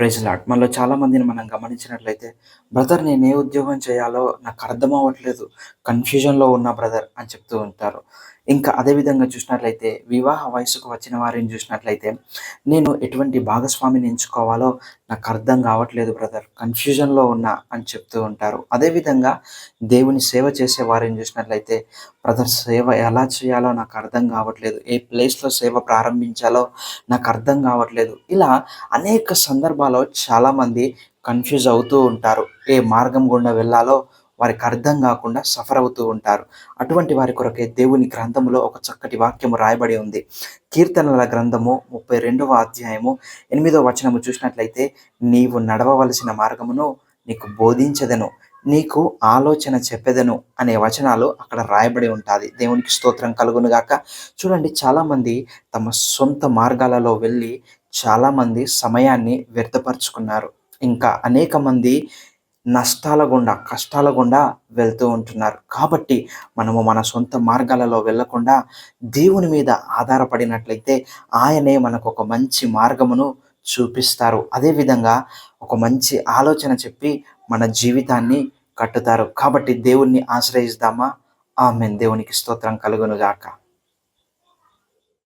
Praise lord. మనలో చాలా మందిని మనం గమనించినట్లయితే, "బ్రదర్ నేను ఏ ఉద్యోగం చేయాలో నాకు అర్థం అవ్వట్లేదు. కన్‌ఫ్యూజన్‌లో ఉన్నా బ్రదర్" అని చెప్తూ ఉంటారు. ఇంకా అదే విధంగా చూసినట్లయితే వివాహ వయస్సుకు వచ్చిన వారిని చూసినట్లయితే, "నేను ఎటువంటి భాగస్వామిని ఎంచుకోవాలో నాకు అర్థం కావట్లేదు బ్రదర్. కన్‌ఫ్యూజన్‌లో ఉన్నా" అని చెప్తూ ఉంటారు. అదే విధంగా దేవుని సేవ చేసే వారిని చూసినట్లయితే, "బ్రదర్ సేవ ఎలా చేయాలో నాకు అర్థం కావట్లేదు. ఏ ప్లేస్‌లో సేవ ప్రారంభించాలో నాకు అర్థం కావట్లేదు." ఇలా అనేక సందర్భాల్లో చాలామంది కన్‌ఫ్యూజ్ అవుతూ ఉంటారు. ఏ మార్గం గుండా వెళ్ళాలో వారికి అర్థం గాకుండా సఫర్ అవుతూ ఉంటారు. అటువంటి వారి కొరకే దేవుని గ్రంథములో ఒక చక్కటి వాక్యము రాయబడి ఉంది. కీర్తనల గ్రంథము 32వ అధ్యాయము 8వ వచనము చూసినట్లయితే, "నీవు నడవవలసిన మార్గమును నీకు బోధించెదను. నీకు ఆలోచన చెప్పెదను" అనే వచనాలు అక్కడ రాయబడి ఉంటాది. దేవునికి స్తోత్రం కలుగును గాక. చూడండి చాలామంది తమ సొంత మార్గాలలో వెళ్ళి చాలామంది సమయాన్ని వ్యర్థపరుచుకున్నారు. ఇంకా అనేకమంది నష్టాల గుండా, కష్టాల గుండా వెళ్తూ ఉంటున్నారు. కాబట్టి మనము మన సొంత మార్గాలలో వెళ్ళకుండా దేవుని మీద ఆధారపడినట్లయితే ఆయనే మనకొక మంచి మార్గమును చూపిస్తారు. అదే విధంగా ఒక మంచి ఆలోచన చెప్పి మన జీవితాన్ని కట్టుతారు. కాబట్టి దేవుణ్ణి ఆశ్రయిద్దామా? ఆమేన్. దేవునికి స్తోత్రం కలుగును గాక.